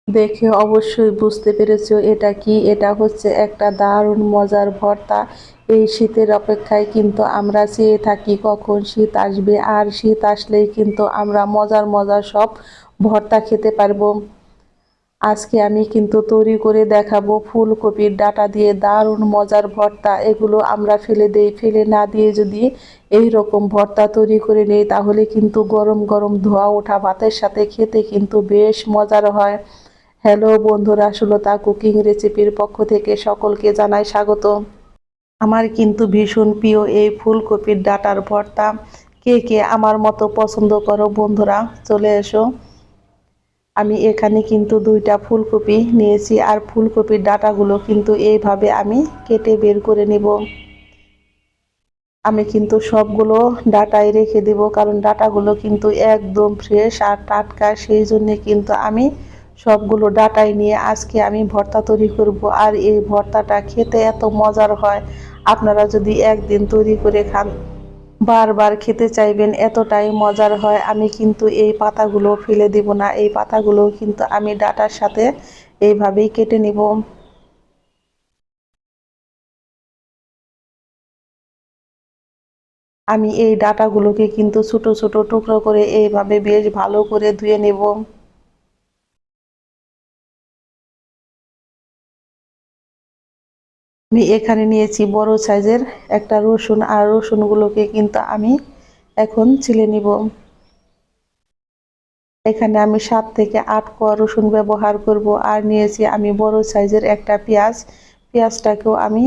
দেখে অবশ্যই বুঝতে পেরেছো এটা কি। এটা হচ্ছে একটা দারুণ মজার ভর্তা। এই শীতের অপেক্ষায় কিন্তু আমরা চেয়ে থাকি কখন শীত আসবে, আর শীত আসলেই কিন্তু আমরা মজার মজার সব ভর্তা খেতে পারবো। আজকে আমি কিন্তু তৈরি করে দেখাবো ফুলকপির ডাঁটা দিয়ে দারুণ মজার ভর্তা। এগুলো আমরা ফেলে দেই, ফেলে না দিয়ে যদি এই রকম ভর্তা তৈরি করে নেই তাহলে কিন্তু গরম গরম ধোয়া ওঠা ভাতের সাথে খেতে কিন্তু বেশ মজার হয়। হ্যালো বন্ধুরা, সুলতা কুকিং রেসিপির পক্ষ থেকে সকলকে জানাই স্বাগত। আমার কিন্তু ভীষণ প্রিয় এই ফুলকপির ডাঁটার ভর্তা। কে কে আমার মতো পছন্দ করো বন্ধুরা, চলে এসো। আমি এখানে কিন্তু 2টা ফুলকপি নিয়েছি, আর ফুলকপির ডাঁটাগুলো কিন্তু এইভাবে আমি কেটে বের করে নেব। আমি কিন্তু সবগুলো ডাঁটাই রেখে দেব, কারণ ডাঁটাগুলো কিন্তু একদম ফ্রেশ আর টাটকা, সেই জন্যে কিন্তু আমি সবগুলো ডাঁটাই নিয়ে আজকে আমি ভর্তা তৈরি করব। আর এই ভর্তাটা খেতে এত মজার হয়, আপনারা যদি একদিন তৈরি করে খান বারবার খেতে চাইবেন, এতটাই মজার হয়। আমি কিন্তু এই পাতাগুলো ফেলে দিব না, এই পাতাগুলো কিন্তু আমি ডাঁটার সাথে এইভাবেই কেটে নিব। আমি এই ডাঁটাগুলোকে কিন্তু ছোট ছোট টুকরো করে এইভাবে বেশ ভালো করে ধুয়ে নেব। আমি এখানে নিয়েছি বড় সাইজের একটা রসুন, আর রসুনগুলোকে কিন্তু আমি এখন ছিলে নিব। এখানে আমি 7 থেকে 8 কোয়া রসুন ব্যবহার করব। আর নিয়েছি আমি বড় সাইজের একটা পেঁয়াজ। পেঁয়াজটাকেও আমি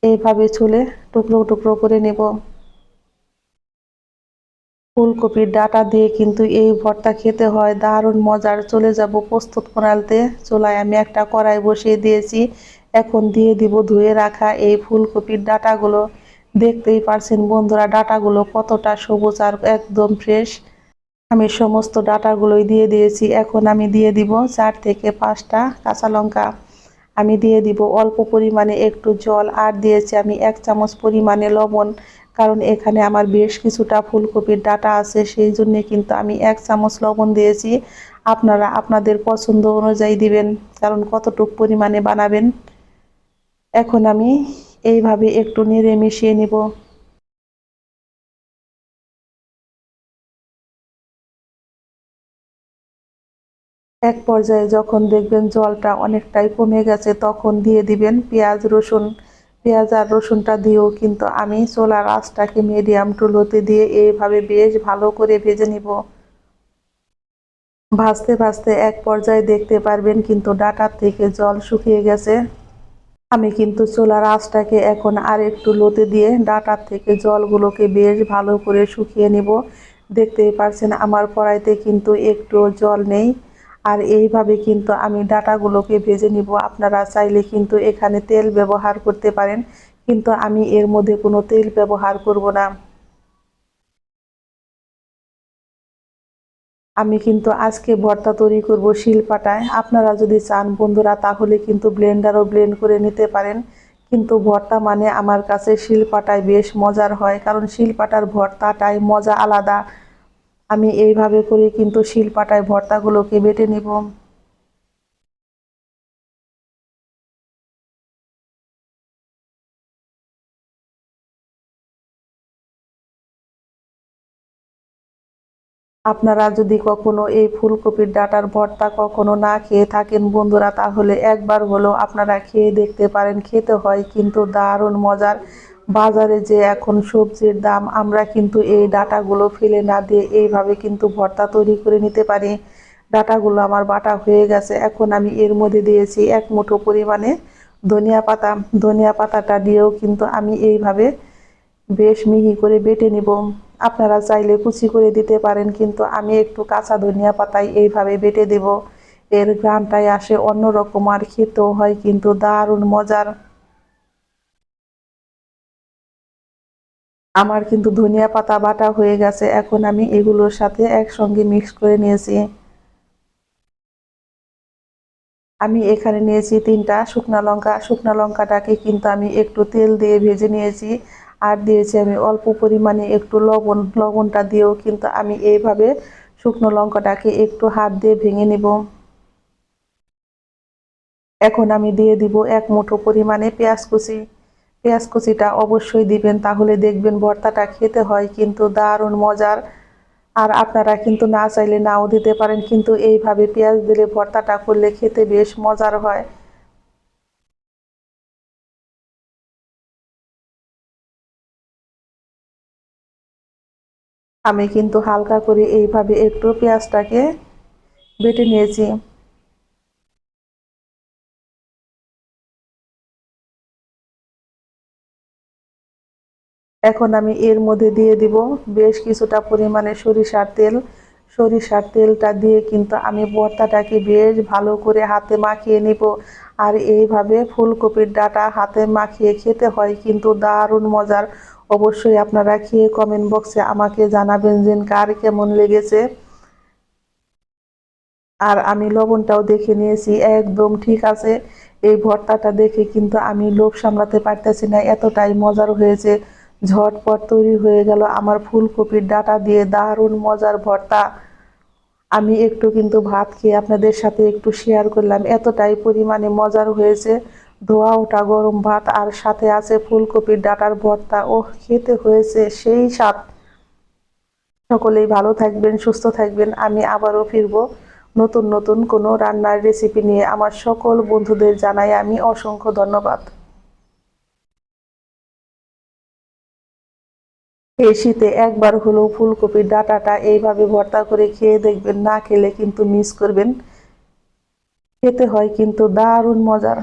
এইভাবে ছুলে টুকরো টুকরো করে নেব। ফুলকপির ডাঁটা দিয়ে কিন্তু এই ভর্তা খেতে হয় দারুণ মজার। চলে যাব প্রস্তুত প্রণালীতে। চুলায় আমি একটা কড়াই বসিয়ে দিয়েছি, এখন দিয়ে দিব ধুয়ে রাখা এই ফুলকপির ডাঁটাগুলো। দেখতেই পারছেন বন্ধুরা ডাঁটাগুলো কতটা সবুজ আর একদম ফ্রেশ। আমি সমস্ত ডাঁটাগুলোই দিয়ে দিয়েছি। এখন আমি দিয়ে দিব 4 থেকে 5টা কাঁচা লঙ্কা। আমি দিয়ে দিব অল্প পরিমাণে একটু জল, আর দিয়েছি আমি 1 চামচ পরিমাণে লবণ। কারণ এখানে আমার বেশ কিছুটা ফুলকপির ডাঁটা আছে, সেই জন্যে কিন্তু আমি 1 চামচ লবণ দিয়েছি। আপনারা আপনাদের পছন্দ অনুযায়ী দিবেন, কারণ কতটুকু পরিমাণে বানাবেন। এখন আমি এইভাবে একটু নেড়ে মিশিয়ে নিব। এক পর্যায়ে যখন দেখবেন জলটা অনেকটাই কমে গেছে, তখন দিয়ে দিবেন পেঁয়াজ রসুন। পেঁয়াজ আর রসুনটা দিয়েও কিন্তু আমি চুলার আঁচটাকে মিডিয়াম টু লোতে দিয়ে এইভাবে বেশ ভালো করে ভেজে নিব। ভাজতে ভাজতে এক পর্যায়ে দেখতে পারবেন কিন্তু ডাঁটার থেকে জল শুকিয়ে গেছে। আমি কিন্তু চুলার আঁচটাকে এখন আর একটু লোতে দিয়ে ডাঁটার থেকে জলগুলোকে বেশ ভালো করে শুকিয়ে নিব। দেখতেই পারছেন আমার কড়াইতে কিন্তু একটু জল নেই। আর এইভাবে কিন্তু আমি ডাঁটাগুলোকে ভেজে নিব। আপনারা চাইলে কিন্তু এখানে তেল ব্যবহার করতে পারেন, কিন্তু আমি এর মধ্যে কোনো তেল ব্যবহার করব না। আমি কিন্তু আজকে ভর্তা তৈরি করব শিলপাটায়। আপনারা যদি চান বন্ধুরা তাহলে কিন্তু ব্লেন্ডারও ব্লেন্ড করে নিতে পারেন, কিন্তু ভর্তা মানে আমার কাছে শিলপাটায় বেশ মজার হয়, কারণ শিলপাটার ভর্তাটাই মজা আলাদা। আমি এইভাবে করে কিন্তু শিলপাটায় ভর্তাগুলোকে বেটে নিব। আপনারা যদি কখনো এই ফুলকপির ডাঁটার ভর্তা কখনো না খেয়ে থাকেন বন্ধুরা, তাহলে একবার হলেও আপনারা খেয়ে দেখতে পারেন। খেতে হয় কিন্তু দারুণ মজার। বাজারে যে এখন সবজির দাম, আমরা কিন্তু এই ডাঁটাগুলো ফেলে না দিয়ে এইভাবে কিন্তু ভর্তা তৈরি করে নিতে পারি। ডাঁটাগুলো আমার বাটা হয়ে গেছে, এখন আমি এর মধ্যে দিয়েছি 1 মুঠো পরিমাণে ধনিয়া পাতা। ধনিয়া পাতাটা দিয়েও কিন্তু আমি এইভাবে বেশ মিহি করে বেটে নিব। আপনারা চাইলে কুচি করে দিতে পারেন, কিন্তু আমি একটু কাঁচা ধনিয়া পাতায় এইভাবে বেটে দেব। এর ঘ্রাণটাই আসে অন্যরকম, আর খেতেও হয় কিন্তু দারুণ মজার। আমার কিন্তু ধনিয়া পাতা বাটা হয়ে গেছে, এখন আমি এগুলোর সাথে একসঙ্গে মিক্স করে নিয়েছি। আমি এখানে নিয়েছি 3টা শুকনা লঙ্কা। শুকনা লঙ্কাটাকে কিন্তু আমি একটু তেল দিয়ে ভেজে নিয়েছি। আর দিয়েছি আমি অল্প পরিমাণে একটু লবণ। লবণটা দিয়েও কিন্তু আমি এইভাবে শুকনো লঙ্কাটাকে একটু হাত দিয়ে ভেঙে নেব। এখন আমি দিয়ে দিব 1 মুঠো পরিমাণে পেঁয়াজ কুচি। পেঁয়াজ কুচিটা অবশ্যই দিবেন, তাহলে দেখবেন ভর্তাটা খেতে হয় কিন্তু দারুণ মজার। আর আপনারা কিন্তু না চাইলে নাও দিতে পারেন, কিন্তু এইভাবে পেঁয়াজ দিলে ভর্তাটা করলে খেতে বেশ মজার হয়। আমি কিন্তু হালকা করে এইভাবে একটু পেঁয়াজটাকে বেটে নিয়েছি। এখন আমি এর মধ্যে দিয়ে দিব বেশ কিছুটা পরিমাণে সরিষার তেল। সরিষার তেলটা দিয়ে কিন্তু আমি ভর্তাটাকে বেশ ভালো করে হাতে মাখিয়ে নিব। আর এইভাবে ফুলকপির ডাঁটা হাতে মাখিয়ে খেতে হয় কিন্তু দারুণ মজার। অবশ্যই আপনারা খেয়ে কমেন্ট বক্সে আমাকে জানাবেন যে কার কেমন লেগেছে। আর আমি লবণটাও দেখে নিয়েছি, একদম ঠিক আছে। এই ভর্তাটা দেখে কিন্তু আমি লোভ সামলাতে পারতেছি না, এতটাই মজার হয়েছে। ঝটপট তৈরি হয়ে গেল আমার ফুলকপির ডাঁটা দিয়ে দারুণ মজার ভর্তা। আমি একটু কিন্তু ভাত খেয়ে আপনাদের সাথে একটু শেয়ার করলাম, এতটাই পরিমাণে মজার হয়েছে। ধোয়া ওঠা গরম ভাত আর সাথে আছে ফুলকপির ডাঁটার ভর্তা, ও খেতে হয়েছে সেই স্বাদ। সকলেই ভালো থাকবেন, সুস্থ থাকবেন। আমি আবারও ফিরবো নতুন নতুন কোনো রান্নার রেসিপি নিয়ে। আমার সকল বন্ধুদের জানাই আমি অসংখ্য ধন্যবাদ। এই শীতে একবার হলেও ফুলকপির ডাঁটাটা এইভাবে ভর্তা করে খেয়ে দেখবেন, না খেলে কিন্তু মিস করবেন। খেতে হয় কিন্তু দারুণ মজার।